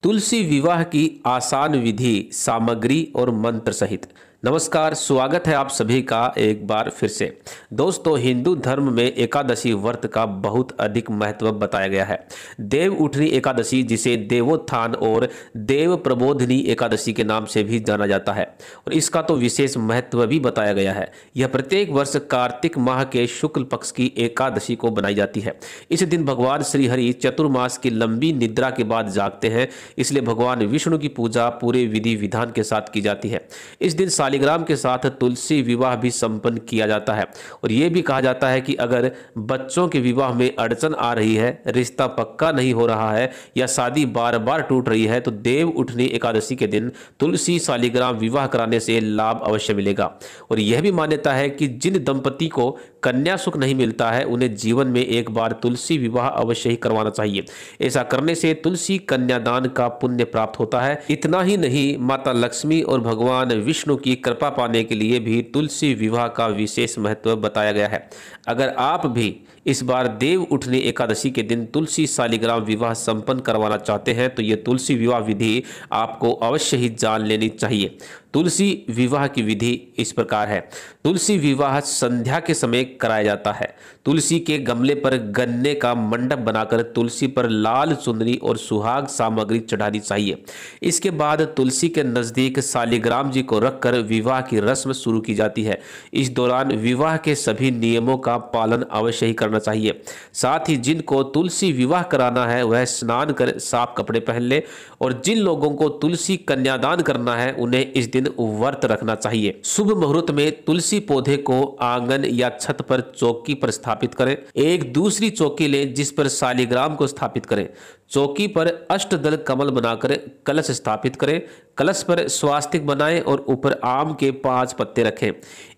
तुलसी विवाह की आसान विधि, सामग्री और मंत्र सहित। नमस्कार, स्वागत है आप सभी का एक बार फिर से। दोस्तों, हिंदू धर्म में एकादशी व्रत का बहुत अधिक महत्व बताया गया है। देव उठनी एकादशी, जिसे देवोत्थान और देव प्रबोधनी एकादशी के नाम से भी जाना जाता है, और इसका तो विशेष महत्व भी बताया गया है। यह प्रत्येक वर्ष कार्तिक माह के शुक्ल पक्ष की एकादशी को बनाई जाती है। इस दिन भगवान श्री हरि चतुर्मास की लंबी निद्रा के बाद जागते हैं, इसलिए भगवान विष्णु की पूजा पूरे विधि विधान के साथ की जाती है। इस दिन शालिग्राम के साथ तुलसी विवाह भी संपन्न किया जाता है, और यह भी कहा जाता है कि अगर बच्चों के विवाह में अड़चन आ रही है, रिश्ता पक्का नहीं हो रहा है या शादी बार बार टूट रही है, तो देव उठनी एकादशी के दिन तुलसी शालिग्राम विवाह कराने से लाभ अवश्य मिलेगा। और यह भी मान्यता है कि जिन दंपति को कन्या सुख नहीं मिलता है, उन्हें जीवन में एक बार तुलसी विवाह अवश्य ही करवाना चाहिए। ऐसा करने से तुलसी कन्यादान का पुण्य प्राप्त होता है। इतना ही नहीं, माता लक्ष्मी और भगवान विष्णु की कृपा पाने के लिए भी तुलसी विवाह का विशेष महत्व बताया गया है। अगर आप भी इस बार देव उठनी एकादशी के दिन तुलसी शालिग्राम विवाह संपन्न करवाना चाहते हैं, तो यह तुलसी विवाह विधि आपको अवश्य ही जान लेनी चाहिए। तुलसी विवाह की विधि इस प्रकार है। तुलसी विवाह संध्या के समय कराया जाता है। तुलसी के गमले पर गन्ने का मंडप बनाकर तुलसी पर लाल चुनरी और सुहाग सामग्री चढ़ानी चाहिए। इसके बाद तुलसी के नजदीक शालिग्राम जी को रखकर विवाह की रस्म शुरू की जाती है। इस दौरान विवाह के सभी नियमों का पालन अवश्य ही करना चाहिए। साथ ही जिनको तुलसी विवाह कराना है, वह स्नान कर साफ कपड़े पहन ले, और जिन लोगों को तुलसी कन्यादान करना है, उन्हें इस दिन व्रत रखना चाहिए। शुभ मुहूर्त में तुलसी पौधे को आंगन या छत पर चौकी पर स्थापित करें। एक दूसरी चौकी लें जिस पर शालिग्राम को स्थापित करें। चौकी पर अष्टदल कमल बनाकर कलश स्थापित करें। कलश पर स्वास्तिक बनाएं और ऊपर आम के 5 पत्ते रखें।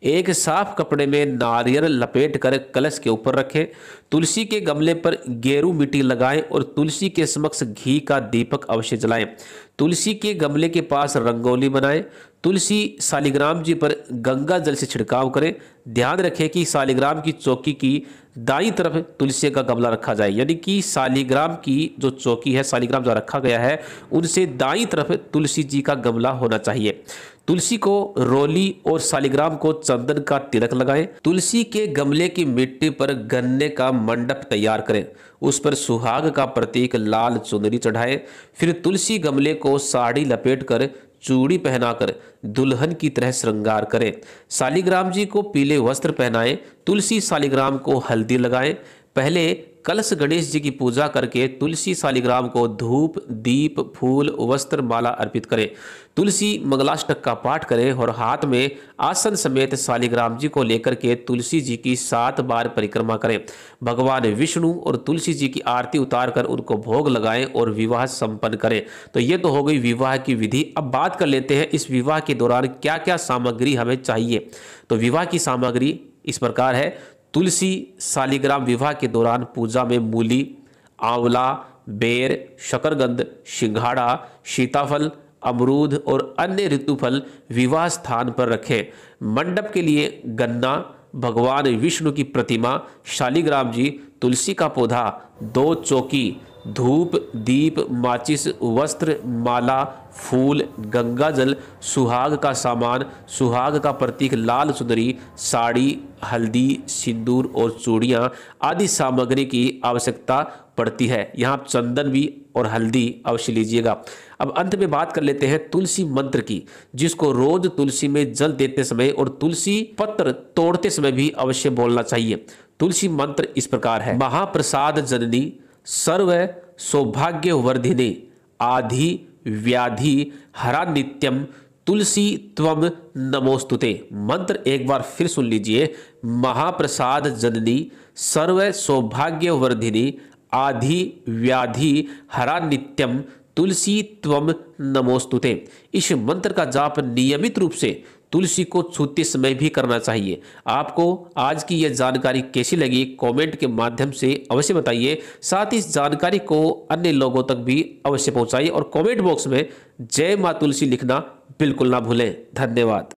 एक साफ कपड़े में नारियल लपेट कर कलश के ऊपर रखें। तुलसी के गमले पर गेरू मिट्टी लगाएं और तुलसी के समक्ष घी का दीपक अवश्य जलाएं। तुलसी के गमले के पास रंगोली बनाएं। तुलसी शालिग्राम जी पर गंगा जल से छिड़काव करें। ध्यान रखें कि शालिग्राम की चौकी की दाईं तरफ तुलसी का गमला रखा जाए, यानी कि शालिग्राम की जो चौकी है, शालिग्राम जो रखा गया है, उनसे दाईं तरफ तुलसी जी का गमला होना चाहिए। तुलसी को रोली और शालिग्राम को चंदन का तिलक लगाएं। तुलसी के गमले की मिट्टी पर गन्ने का मंडप तैयार करें। उस पर सुहाग का प्रतीक लाल चुनरी चढ़ाएं। फिर तुलसी गमले को साड़ी लपेटकर चूड़ी पहनाकर दुल्हन की तरह श्रृंगार करें। शालिग्राम जी को पीले वस्त्र पहनाएं। तुलसी शालिग्राम को हल्दी लगाएं। पहले कलश गणेश जी की पूजा करके तुलसी शालिग्राम को धूप, दीप, फूल, वस्त्र, माला अर्पित करें। तुलसी मंगलाष्टक का पाठ करें और हाथ में आसन समेत शालिग्राम जी को लेकर के तुलसी जी की 7 बार परिक्रमा करें। भगवान विष्णु और तुलसी जी की आरती उतार कर उनको भोग लगाएं और विवाह संपन्न करें। तो ये तो हो गई विवाह की विधि। अब बात कर लेते हैं इस विवाह के दौरान क्या क्या सामग्री हमें चाहिए। तो विवाह की सामग्री इस प्रकार है। तुलसी शालिग्राम विवाह के दौरान पूजा में मूली, आंवला, बेर, शकरगंध, सिंघाड़ा, सीताफल, अमरूद और अन्य ऋतुफल विवाह स्थान पर रखें। मंडप के लिए गन्ना, भगवान विष्णु की प्रतिमा, शालिग्राम जी, तुलसी का पौधा, 2 चौकी, धूप, दीप, माचिस, वस्त्र, माला, फूल, गंगा जल, सुहाग का सामान, सुहाग का प्रतीक लाल चुनरी, साड़ी, हल्दी, सिंदूर और चूड़ियाँ आदि सामग्री की आवश्यकता पड़ती है। यहाँ आप चंदन भी और हल्दी अवश्य लीजिएगा। अब अंत में बात कर लेते हैं तुलसी मंत्र की, जिसको रोज तुलसी में जल देते समय और तुलसी पत्र तोड़ते समय भी अवश्य बोलना चाहिए। तुलसी मंत्र इस प्रकार है। महाप्रसाद जननी सर्व सौभाग्य वर्धिनी आधि व्याधि हरा नित्यम तुलसी त्वम नमोस्तुते। मंत्र एक बार फिर सुन लीजिए। महाप्रसाद जननी सर्व सौभाग्य वर्धिनी आधि व्याधि हरा नित्यम तुलसी त्वम नमोस्तुते। इस मंत्र का जाप नियमित रूप से तुलसी को छूते समय भी करना चाहिए। आपको आज की यह जानकारी कैसी लगी, कमेंट के माध्यम से अवश्य बताइए। साथ ही इस जानकारी को अन्य लोगों तक भी अवश्य पहुंचाइए और कमेंट बॉक्स में जय मां तुलसी लिखना बिल्कुल ना भूलें। धन्यवाद।